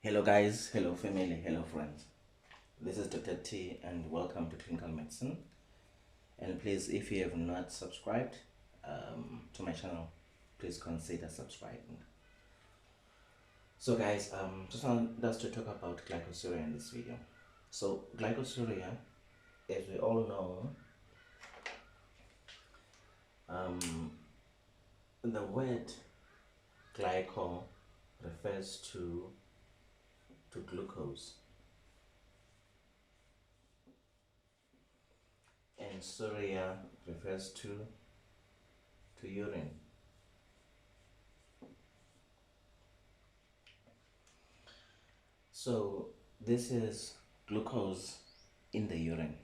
Hello guys, hello family, hello friends. This is Dr. T and welcome to Clinical Medicine. And please, if you have not subscribed to my channel, please consider subscribing. So guys, just want us to talk about glycosuria in this video. So glycosuria, as we all know, the word glyco refers to glucose, and suria refers to urine. So this is glucose in the urine.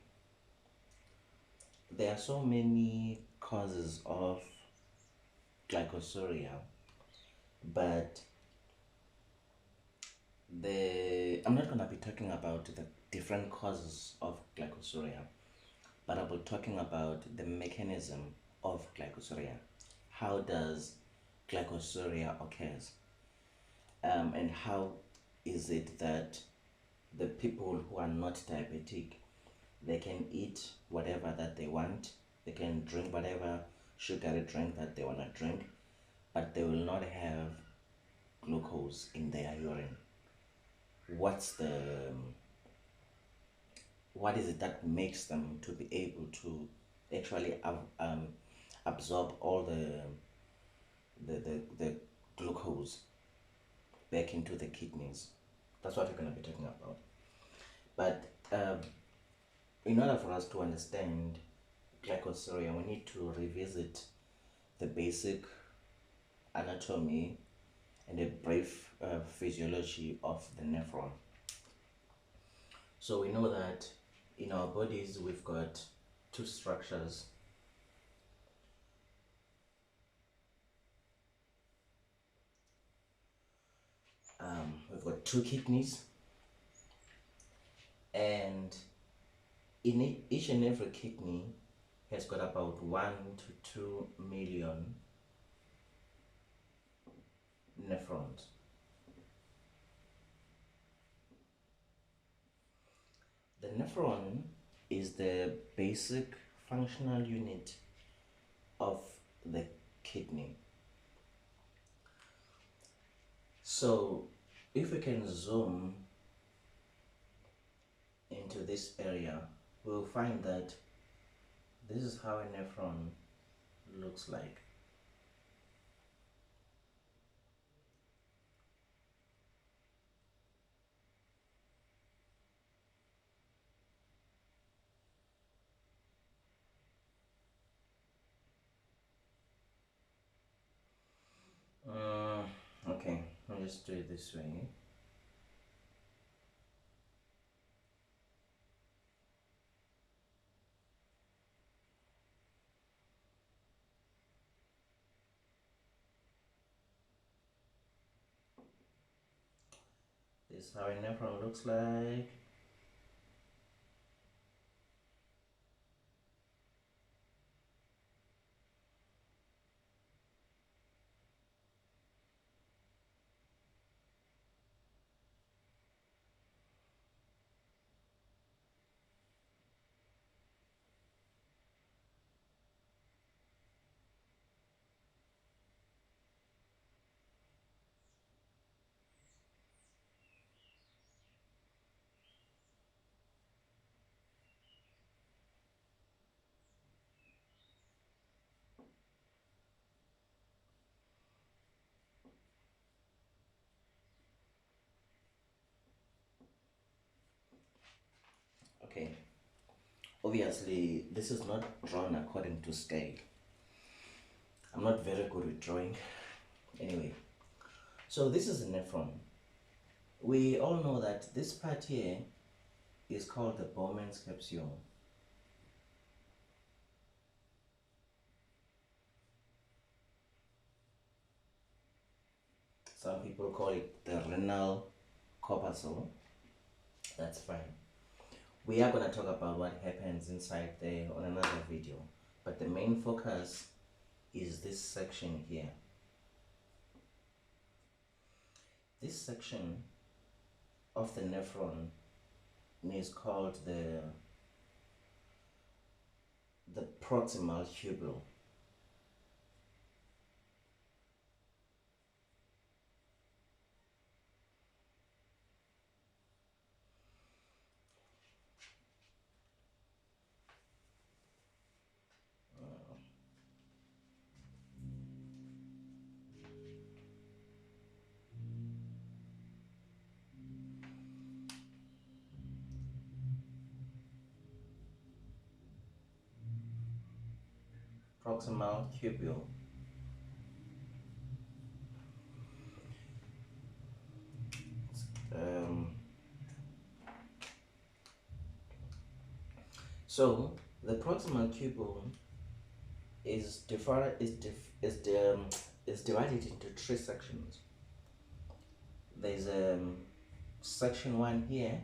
There are so many causes of glycosuria, but I'm not going to be talking about the different causes of glycosuria, but I'll be talking about the mechanism of glycosuria. How does glycosuria occurs, and how is it that the people who are not diabetic, they can eat whatever that they want, they can drink whatever sugary drink that they want to drink, but they will not have glucose in their urine. What is it that makes them to be able to actually absorb all the glucose back into the kidneys? That's what we're going to be talking about. But in order for us to understand glycosuria, we need to revisit the basic anatomy and a brief physiology of the nephron. So we know that in our bodies we've got two structures. We've got two kidneys, and in each and every kidney has got about 1 to 2 million nephrons. The nephron is the basic functional unit of the kidney. So if we can zoom into this area, we'll find that this is how a nephron looks like. Okay, I'll just do it this way. This is how a nephron looks like. Okay, obviously this is not drawn according to scale. I'm not very good with drawing. Anyway, so this is a nephron. We all know that this part here is called the Bowman's capsule. Some people call it the renal corpuscle. That's fine. We are going to talk about what happens inside there on another video, but the main focus is this section here. This section of the nephron is called the proximal tubule. Proximal tubule. So the proximal tubule is divided into three sections. There's section 1 here,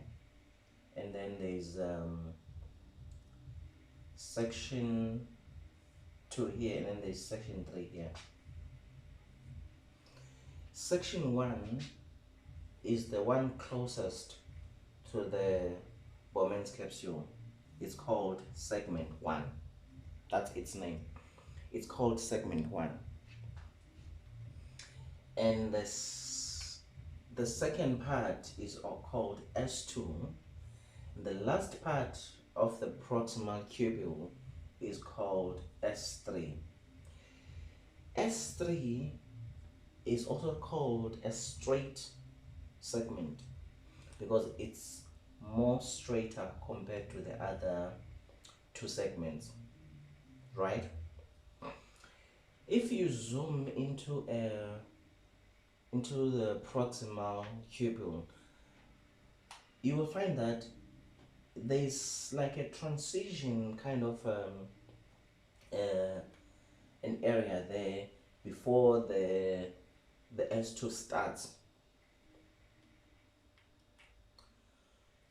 and then there's section 2 here, and then there's section 3 here. Section 1 is the one closest to the Bowman's capsule. It's called segment 1. That's its name. It's called segment 1. And the second part is called S2. The last part of the proximal tubule is called S3. S3 is also called a straight segment because it's more straighter compared to the other two segments, right? If you zoom into the proximal tubule, you will find that there's like a transition kind of an area there before the S2 starts.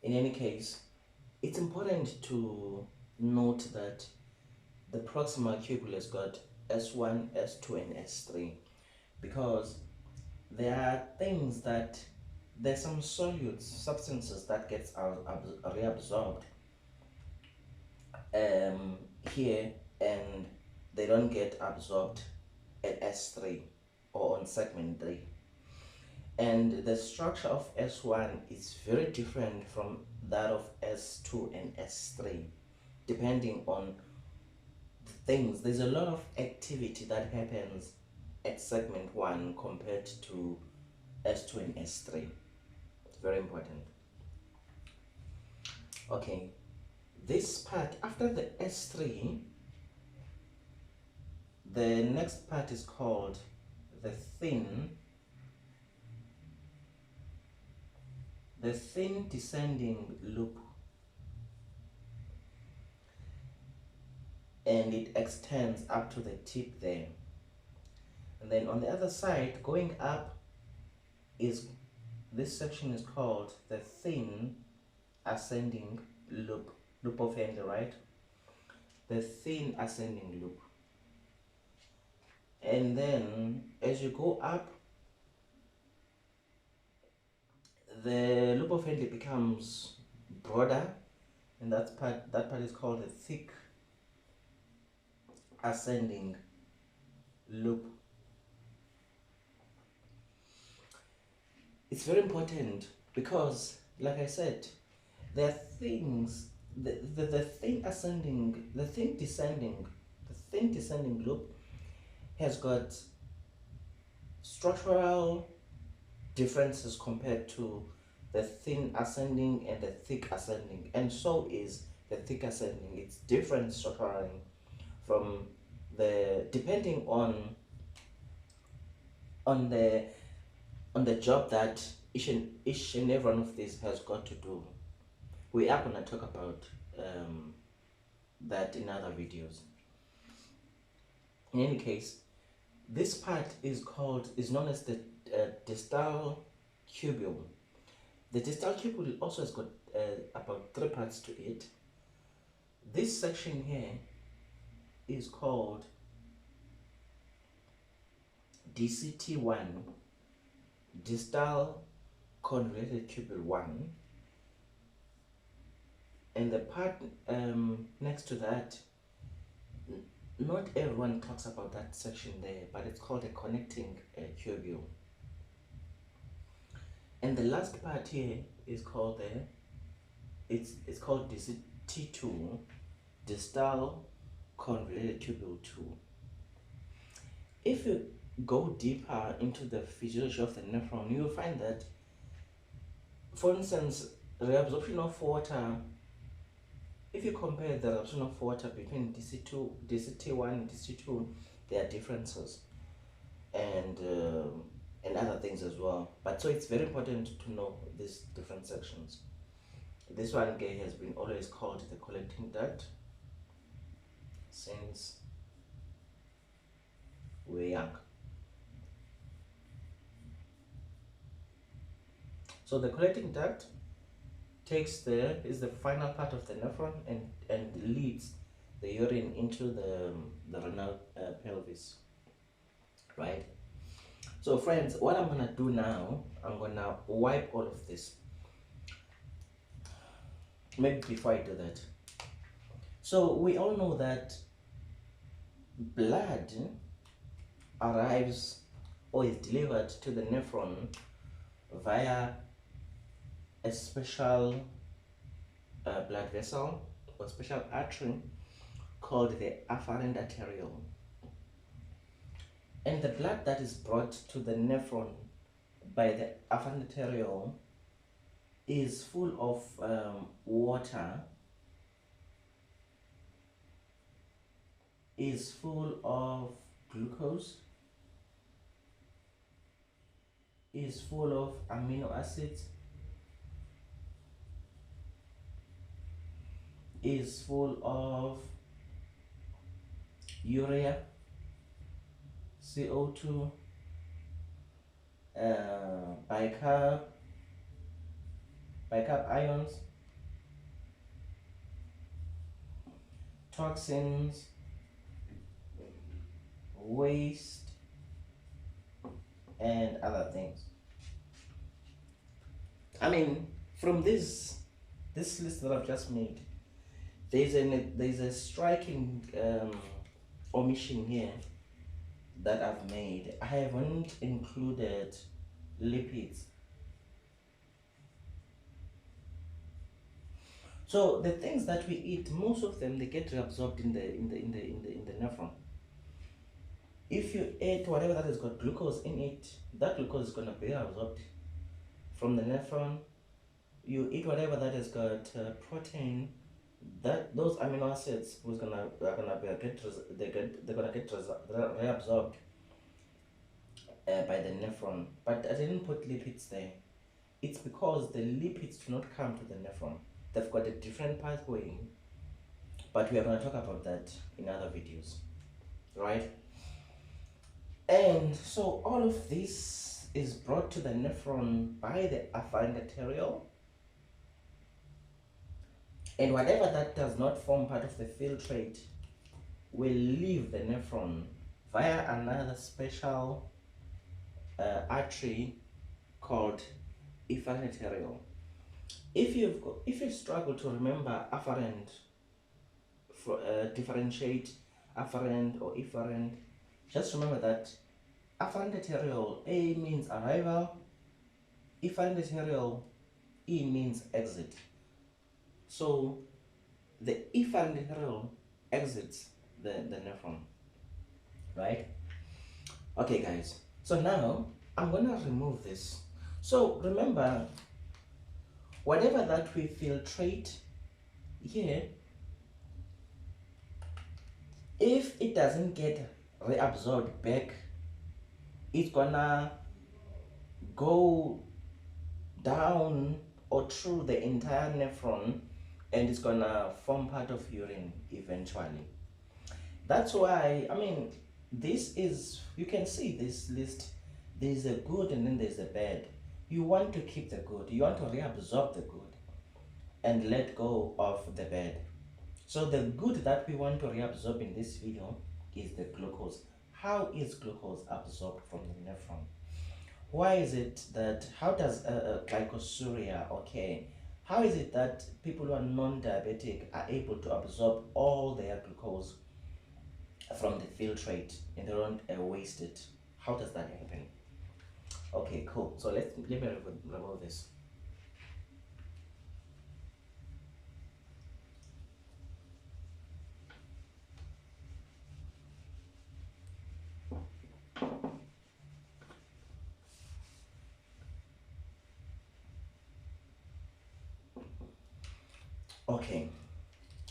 In any case, it's important to note that the proximal tubule has got S1, S2, and S3 because there are things that there's some solute substances that gets reabsorbed here, and they don't get absorbed at S3 or on segment 3. And the structure of S1 is very different from that of S2 and S3, depending on the things. There's a lot of activity that happens at segment 1 compared to S2 and S3. It's very important. Okay, this part, after the S3, the next part is called the thin descending loop, and it extends up to the tip there. And then on the other side, going up, is this section is called the thin ascending loop of Henle, right? The thin ascending loop. And then as you go up, the loop of Henle becomes broader, and that part is called the thick ascending loop. It's very important because, like I said, there are things, the thin descending loop has got structural differences compared to the thin ascending and the thick ascending, and so is the thick ascending. It's different structurally from depending on the job that each and every one of these has got to do. We are going to talk about that in other videos. In any case, this part is known as the distal tubule. The distal tubule also has got about 3 parts to it. This section here is called DCT1, distal convoluted tubule 1, and the part next to that, not everyone talks about that section there, but it's called a connecting tubule. And the last part here is called it's called T2, distal convoluted tubule 2. If you go deeper into the physiology of the nephron, you will find that, for instance, reabsorption of water, if you compare the reabsorption of water between DCT1 and DC2, there are differences, and other things as well. But so it's very important to know these different sections. This one has been always called the collecting duct since we're young. So the collecting duct is the final part of the nephron and leads the urine into the renal pelvis, right? So friends, what I'm gonna do now, I'm gonna wipe all of this. Maybe before I do that, so we all know that blood arrives or is delivered to the nephron via a special blood vessel or special artery called the afferent arteriole. And the blood that is brought to the nephron by the afferent arteriole is full of water, is full of glucose, is full of amino acids, is full of urea, CO2, bicarb ions, toxins, waste, and other things. I mean, from this list that I've just made, there's a striking omission here that I've made. I haven't included lipids. So the things that we eat, most of them, they get reabsorbed in the nephron. If you eat whatever that has got glucose in it, that glucose is gonna be absorbed from the nephron. You eat whatever that has got protein, that those amino acids they're gonna get reabsorbed by the nephron. But I didn't put lipids there. It's because the lipids do not come to the nephron. They've got a different pathway, but we are going to talk about that in other videos, right? And so all of this is brought to the nephron by the afferent arteriole, and whatever that does not form part of the filtrate will leave the nephron via another special artery called efferent arteriole. If you struggle to remember afferent, differentiate afferent or efferent, just remember that afferent arteriole, A means arrival, efferent arteriole, E means exit. So the efferent arteriole exits the nephron, right? Okay guys, so now I'm gonna remove this. So remember, whatever that we filtrate here, if it doesn't get reabsorbed back, it's gonna go down or through the entire nephron and it's gonna form part of urine eventually. That's why, I mean, this is, you can see this list, there's a good and then there's a bad. You want to keep the good, you want to reabsorb the good and let go of the bad. So the good that we want to reabsorb in this video is the glucose. How is glucose absorbed from the nephron? why is it that, how does glycosuria, okay, how is it that people who are non-diabetic are able to absorb all their glucose from the filtrate and they don't waste it? How does that happen? Okay, cool. So let me remove this. Okay,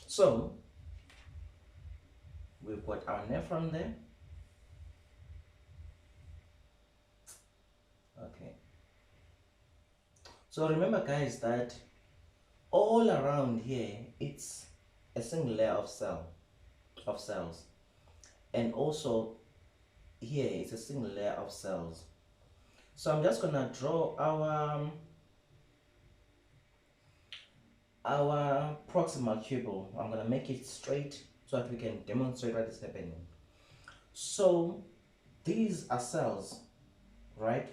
so we've got our nephron there. Okay, so remember guys that all around here it's a single layer of cells, and also here it's a single layer of cells. So I'm just gonna draw our proximal tubule. I'm gonna make it straight so that we can demonstrate what is happening. So these are cells, right?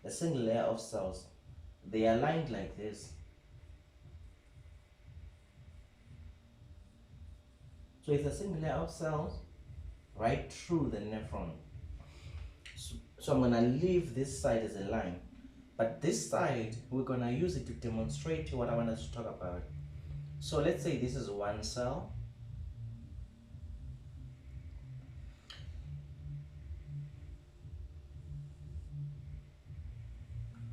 A single layer of cells. They are lined like this. So it's a single layer of cells right through the nephron. So I'm gonna leave this side as a line, but this side we're gonna use it to demonstrate what I want us to talk about. So let's say this is one cell.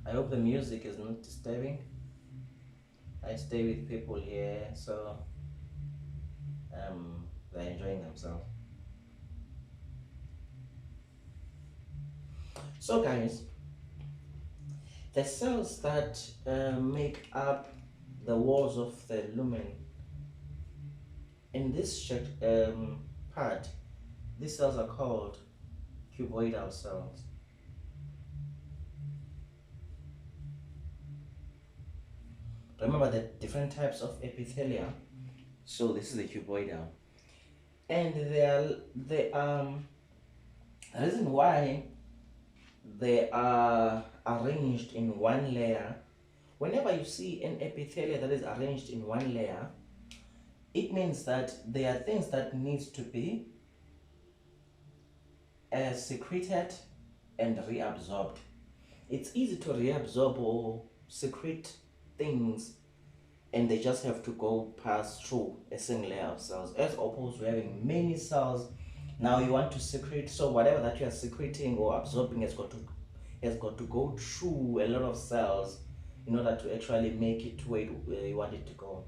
I hope the music is not disturbing. I stay with people here, so they're enjoying themselves. So guys, the cells that make up the walls of the lumen, in this part, these cells are called cuboidal cells. Remember the different types of epithelia. So this is the cuboidal, and the reason why they are arranged in one layer. Whenever you see an epithelia that is arranged in one layer, it means that there are things that needs to be secreted and reabsorbed. It's easy to reabsorb or secrete things, and they just have to go pass through a single layer of cells, as opposed to having many cells. Now you want to secrete, so whatever that you are secreting or absorbing has got to go through a lot of cells in order to actually make it to where you want it to go.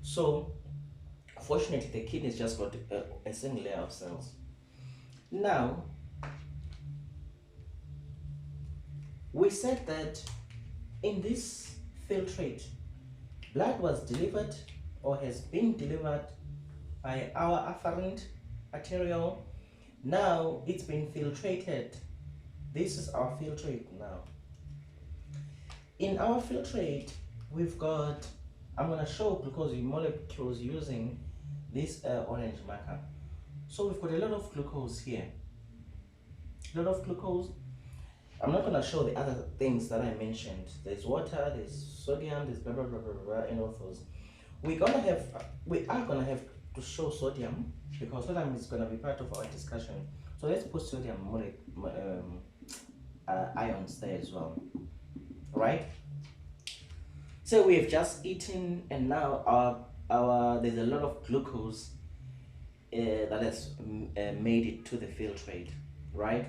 So fortunately the kidney's just got a single layer of cells. Now we said that in this filtrate, blood was delivered or has been delivered by our afferent arteriole. Now it's been filtrated. This is our filtrate now. In our filtrate, we've got, I'm going to show glucose molecules using this orange marker. So we've got a lot of glucose here. A lot of glucose. I'm not going to show the other things that I mentioned. There's water, there's sodium, there's blah blah blah blah blah, and all those. We are gonna have to show sodium because sodium is gonna be part of our discussion. So let's put sodium ions there as well, right? So we've just eaten, and now our there's a lot of glucose that has made it to the filtrate, right?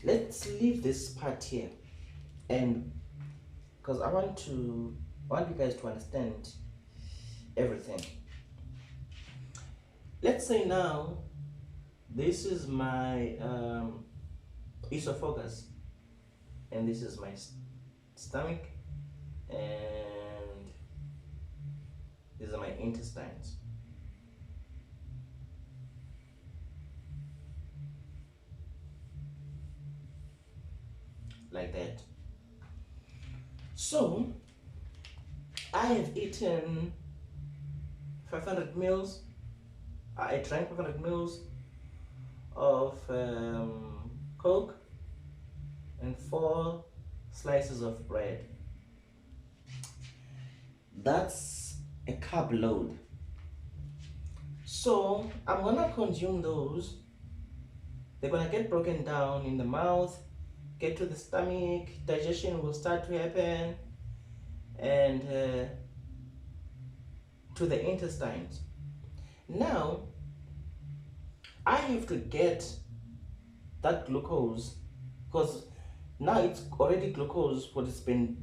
Let's leave this part here, and because I want you guys to understand everything. Let's say now this is my esophagus, and this is my stomach, and these are my intestines. Like that. So I have eaten 500 mils. I drank 500 mils of Coke, and 4 slices of bread. That's a carb load. So I'm gonna consume those. They're gonna get broken down in the mouth, get to the stomach, digestion will start to happen, and to the intestines. Now I have to get that glucose, because now it's already glucose, but it's been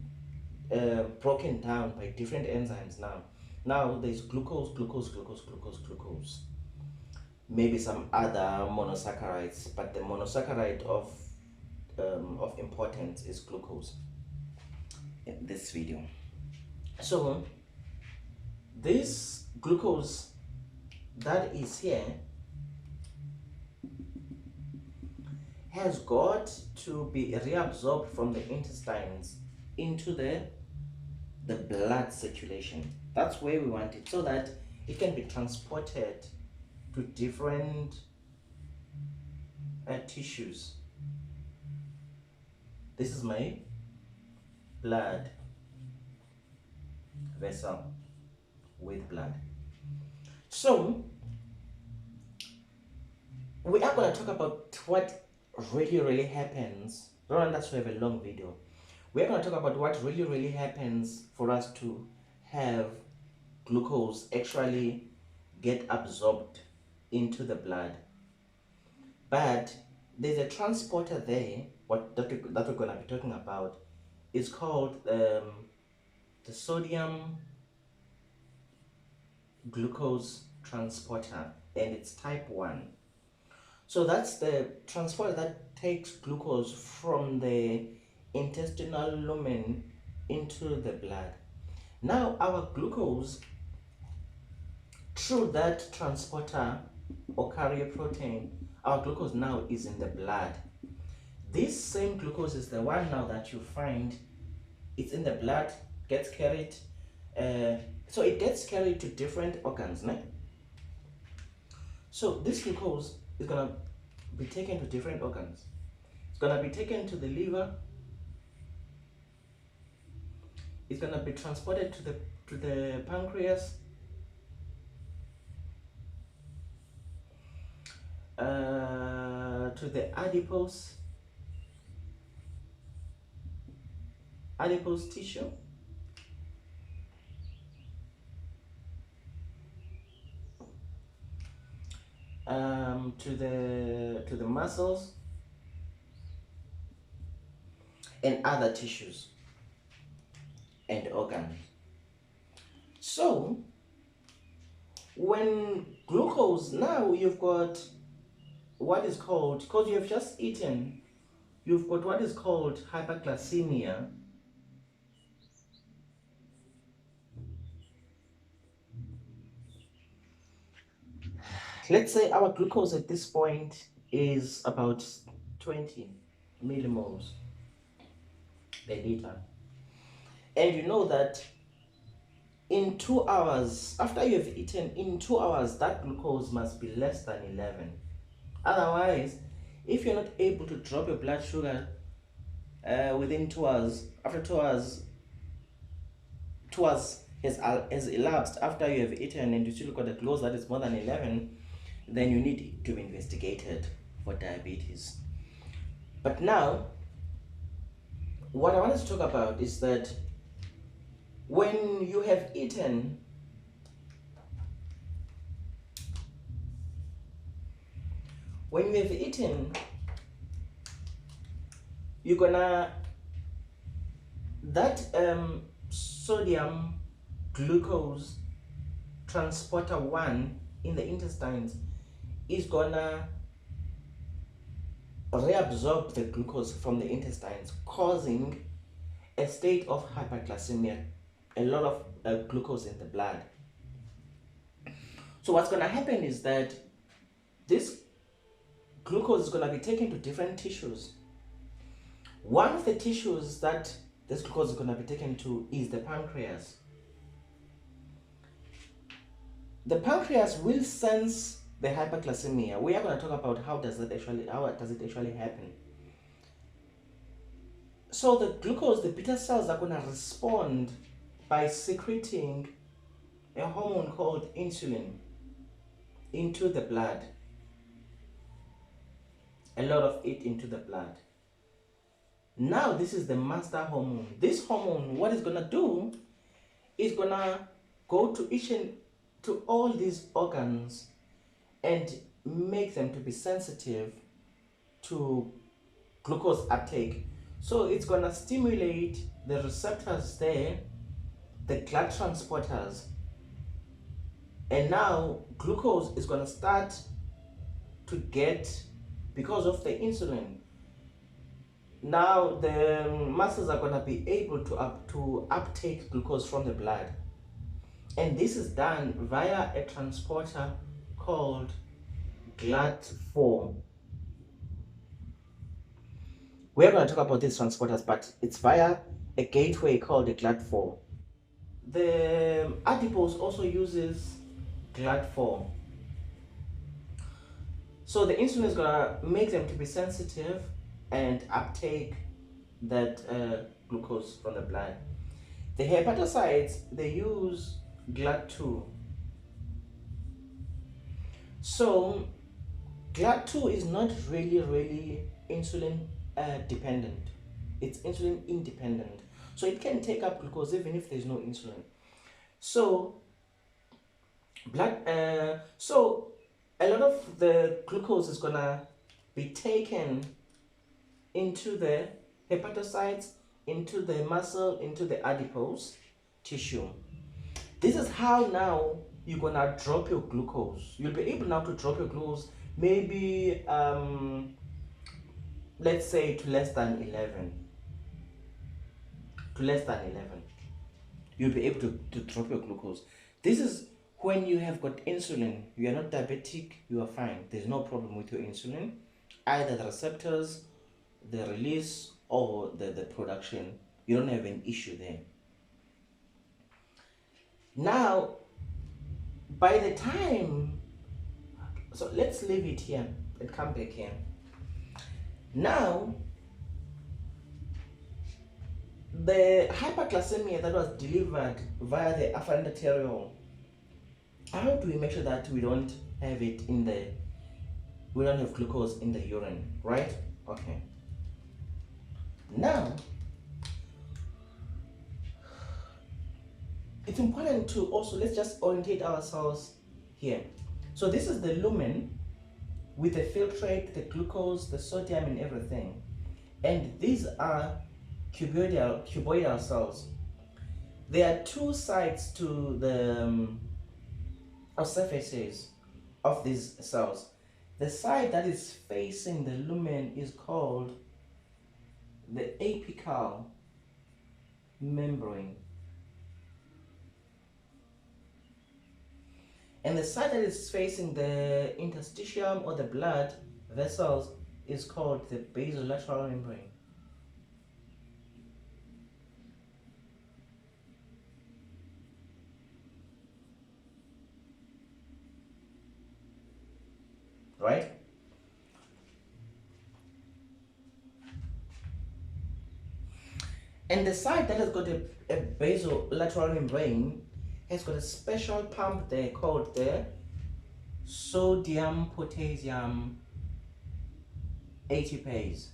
broken down by different enzymes. Now there's glucose, maybe some other monosaccharides, but the monosaccharide of importance is glucose in this video. So this glucose that is here has got to be reabsorbed from the intestines into the blood circulation. That's where we want it, so that it can be transported to different tissues. This is my blood vessel with blood. So we are going to talk about what really happens. Don't want us to have a long video. We're going to talk about what really happens for us to have glucose actually get absorbed into the blood. But there's a transporter there, that we're going to be talking about. It's called the sodium glucose transporter, and it's type 1. So that's the transporter that takes glucose from the intestinal lumen into the blood. Now our glucose, through that transporter or carrier protein, our glucose now is in the blood. This same glucose is the one now that you find it's in the blood, gets carried, so it gets carried to different organs, né? So this glucose is gonna be taken to different organs. It's gonna be taken to the liver. It's gonna be transported to the pancreas, to the adipose tissue, to the muscles and other tissues and organs. So when glucose, now you've got what is called, because you have just eaten, you've got what is called hyperglycemia. Let's say our glucose at this point is about 20 millimoles per liter. And you know that in 2 hours, after you have eaten, in 2 hours, that glucose must be less than 11. Otherwise, if you're not able to drop your blood sugar within 2 hours, after 2 hours, 2 hours has elapsed after you have eaten and you still got a glucose that is more than 11, then you need to be investigated for diabetes. But now, what I wanted to talk about is that when you have eaten, you're gonna, that sodium glucose transporter 1 in the intestines is gonna reabsorb the glucose from the intestines, causing a state of hyperglycemia, a lot of glucose in the blood. So what's going to happen is that this glucose is going to be taken to different tissues. One of the tissues that this glucose is going to be taken to is the pancreas. The pancreas will sense the hyperglycemia. We are going to talk about how does it actually happen. So the glucose, the beta cells are going to respond by secreting a hormone called insulin into the blood, a lot of it into the blood. Now this is the master hormone. This hormone, what it's going to do is going to go to each and to all these organs and make them to be sensitive to glucose uptake. So it's going to stimulate the receptors there, the blood transporters, and now glucose is going to start to get, because of the insulin, now the muscles are going to be able to uptake glucose from the blood, and this is done via a transporter called Sglt2. We're going to talk about these transporters, but it's via a gateway called the Sglt2. The adipose also uses Sglt2. So the insulin is going to make them to be sensitive and uptake that glucose from the blood. The hepatocytes, they use Sglt2. So Sglt2 is not really insulin dependent. It's insulin independent. So it can take up glucose even if there's no insulin. So so a lot of the glucose is gonna be taken into the hepatocytes, into the muscle, into the adipose tissue. This is how now you're gonna drop your glucose. You'll be able now to drop your glucose maybe let's say to less than 11. To less than 11. You'll be able to drop your glucose. This is when you have got insulin. You are not diabetic, you are fine. There's no problem with your insulin. Either the receptors, the release, or the production. You don't have an issue there. Now, by the time, so let's leave it here and come back here. Now, the hyperglycemia that was delivered via the afferent arteriole, how do we make sure that we don't have it in the, we don't have glucose in the urine, right? Okay. Now, it's important to also, let's just orientate ourselves here. So this is the lumen with the filtrate, the glucose, the sodium and everything. And these are cuboidal cells. There are two sides to the surfaces of these cells. The side that is facing the lumen is called the apical membrane. And the side that is facing the interstitium or the blood vessels is called the basolateral membrane. Right? And the side that has got a basolateral membrane has got a special pump there called the sodium potassium ATPase.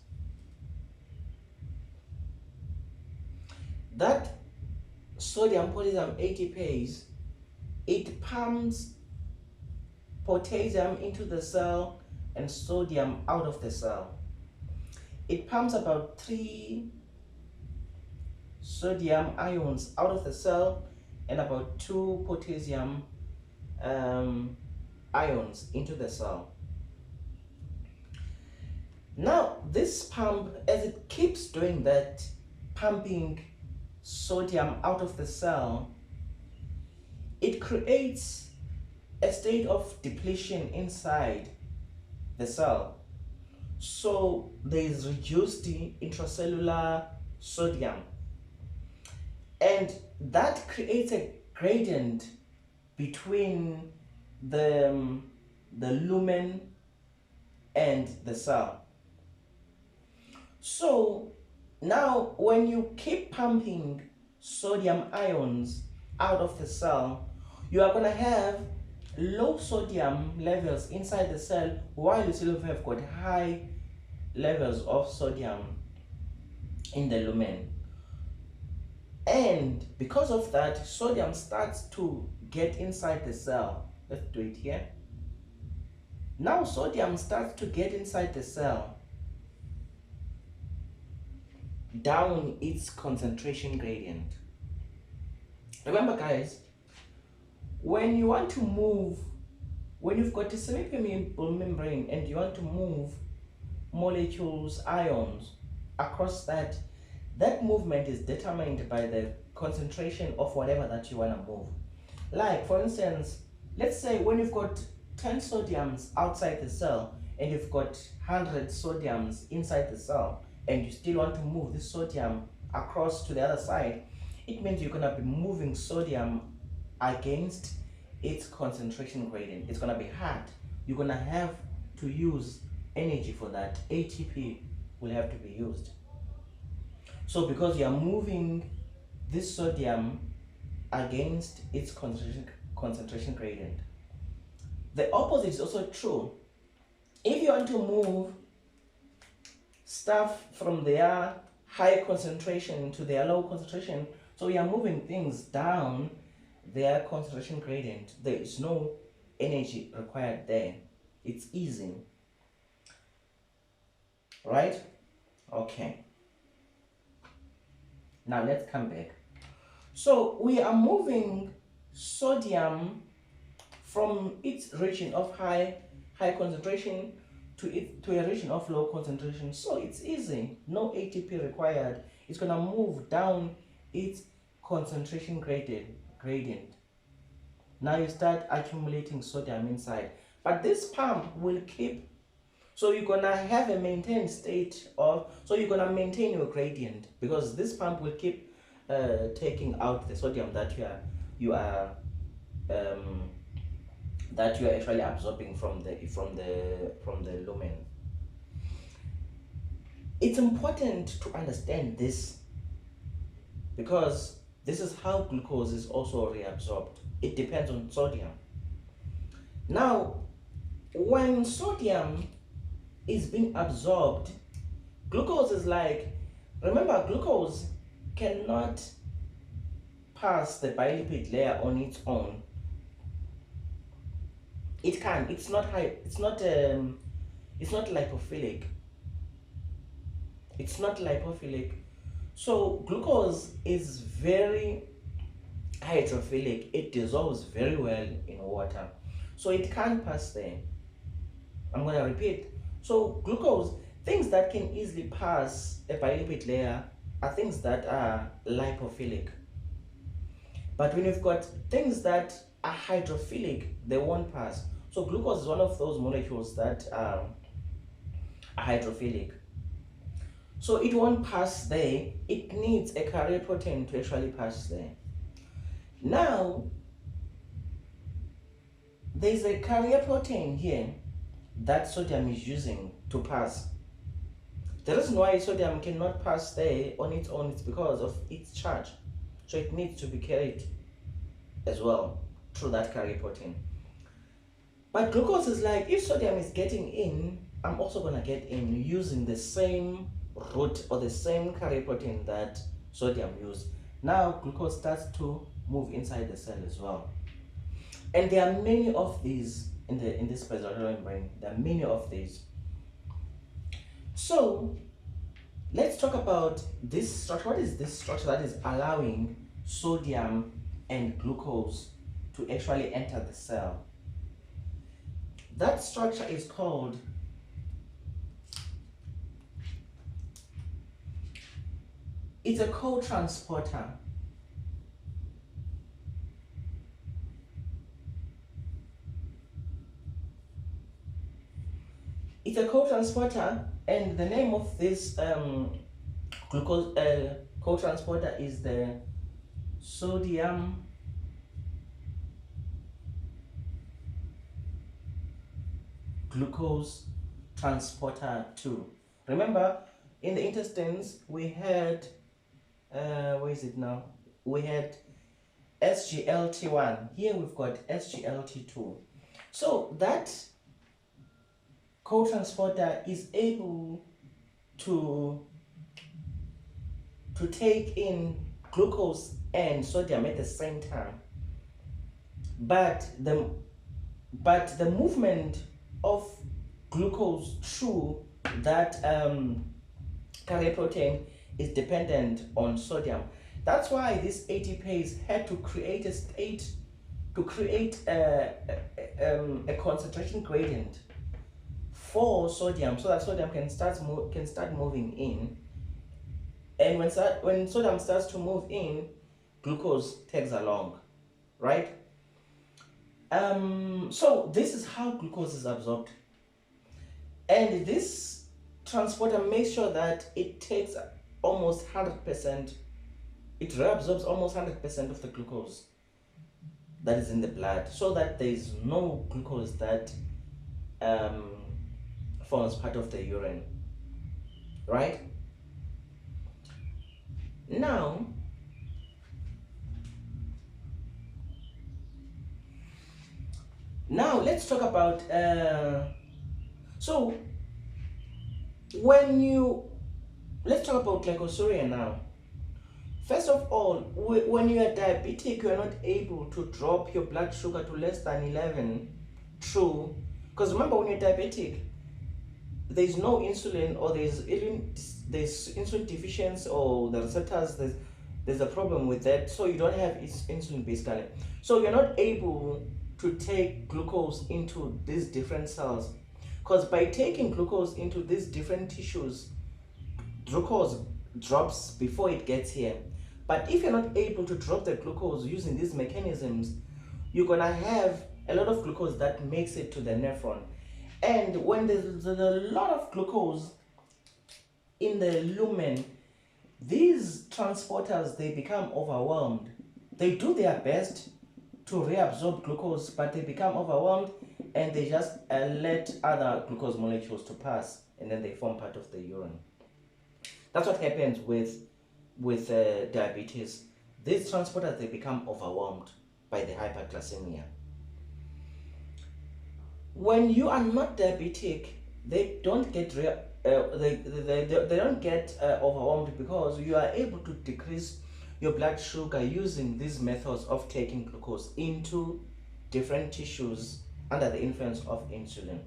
That sodium potassium ATPase, it pumps potassium into the cell and sodium out of the cell. It pumps about 3 sodium ions out of the cell and about 2 potassium ions into the cell. Now this pump, as it keeps doing that, pumping sodium out of the cell, it creates a state of depletion inside the cell. So there is reduced intracellular sodium, and that creates a gradient between the lumen and the cell. So Now, when you keep pumping sodium ions out of the cell, you are going to have low sodium levels inside the cell while you still have got high levels of sodium in the lumen. And because of that, sodium starts to get inside the cell. Let's do it here. Now sodium starts to get inside the cell down its concentration gradient. Remember guys, when you want to move, when you've got a semi-permeable membrane and you want to move molecules, ions across that movement is determined by the concentration of whatever that you want to move. Like for instance, let's say when you've got 10 sodiums outside the cell and you've got 100 sodiums inside the cell and you still want to move this sodium across to the other side, it means you're going to be moving sodium against its concentration gradient. It's going to be hard. You're going to have to use energy for that. ATP will have to be used. So because you are moving this sodium against its concentration gradient. The opposite is also true. If you want to move stuff from their high concentration to their low concentration, so you are moving things down their concentration gradient, there is no energy required there. It's easy. Right? Okay. Now let's come back. So we are moving sodium from its region of high concentration to a region of low concentration. So it's easy. No ATP required. It's going to move down its concentration gradient. Now you start accumulating sodium inside. But this pump will keep, so you're going to have a maintained state of, so you're going to maintain your gradient because this pump will keep taking out the sodium that you are actually absorbing from the lumen. It's important to understand this because this is how glucose is also reabsorbed. It depends on sodium. Now, when sodium is being absorbed, glucose is like, remember, glucose cannot pass the bilipid layer on its own. It can. It's not high. It's not lipophilic. It's not lipophilic. So glucose is very hydrophilic. It dissolves very well in water. So it can't pass there. I'm going to repeat. So glucose, things that can easily pass a bilipid layer are things that are lipophilic. But when you've got things that are hydrophilic, they won't pass. So glucose is one of those molecules that are hydrophilic. So it won't pass there. It needs a carrier protein to actually pass there. Now, there's a carrier protein here that sodium is using to pass. The reason why sodium cannot pass there on its own is because of its charge. So it needs to be carried as well through that carrier protein. But glucose is like, if sodium is getting in, I'm also going to get in using the same route or the same carrier protein that sodium used. Now glucose starts to move inside the cell as well. And there are many of these in this physiological membrane. There are many of these. So let's talk about this structure. What is this structure that is allowing sodium and glucose to actually enter the cell? That structure is called it's a co-transporter. It's a co-transporter, and the name of this glucose co-transporter is the sodium glucose transporter 2. Remember, in the intestines we had, where is it now? We had Sglt1. Here we've got Sglt2. So that co-transporter is able to take in glucose and sodium at the same time. But the movement of glucose through that carrier protein is dependent on sodium. That's why this ATPase had to create a state, to create a concentration gradient for sodium, so that sodium can start moving in. And when sodium starts to move in, glucose tags along, right? So this is how glucose is absorbed, and this transporter makes sure that it takes almost 100%, it reabsorbs almost 100% of the glucose that is in the blood, so that there is no glucose that forms part of the urine, right? Now, let's talk about let's talk about glycosuria now. First of all, when you are diabetic, you are not able to drop your blood sugar to less than 11 through, because remember, when you're diabetic, there's no insulin, or there's insulin deficiency, or the receptors, there's a problem with that, so you don't have insulin basically. So you're not able to take glucose into these different cells, because by taking glucose into these different tissues, glucose drops before it gets here. But if you're not able to drop the glucose using these mechanisms, you're gonna have a lot of glucose that makes it to the nephron. And when there's a lot of glucose in the lumen, these transporters, they become overwhelmed. They do their best to reabsorb glucose, but they become overwhelmed, and they just let other glucose molecules to pass, and then they form part of the urine. That's what happens with diabetes. These transporters, they become overwhelmed by the hyperglycemia. When you are not diabetic, they don't get overwhelmed, because you are able to decrease your blood sugar using these methods of taking glucose into different tissues under the influence of insulin.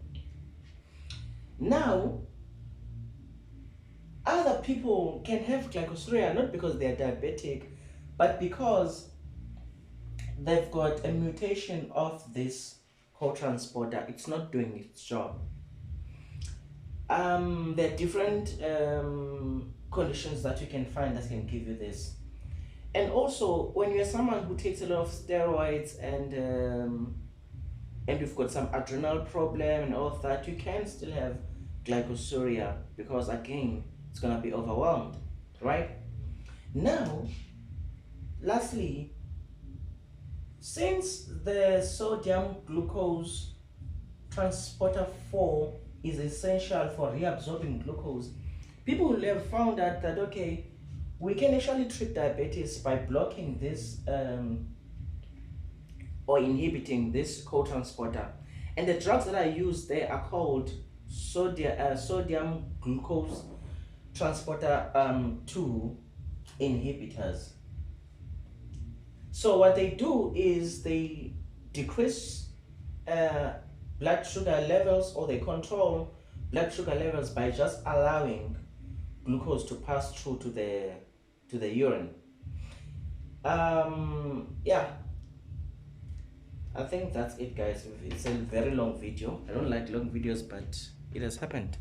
Now, other people can have glycosuria not because they are diabetic, but because they've got a mutation of this co-transporter. It's not doing its job. There are different conditions that you can find that can give you this. And also, when you're someone who takes a lot of steroids, and you've got some adrenal problem and all of that, you can still have glycosuria, because again, it's gonna be overwhelmed, right? Now, lastly, since the sodium glucose transporter 4 is essential for reabsorbing glucose, people will have found out that, okay, we can actually treat diabetes by blocking this or inhibiting this co-transporter. And the drugs that I use there are called sodium glucose transporter 2 inhibitors. So what they do is they decrease blood sugar levels, or they control blood sugar levels by just allowing glucose to pass through to the urine. Yeah, I think that's it, guys. It's a very long video. I don't like long videos, but it has happened.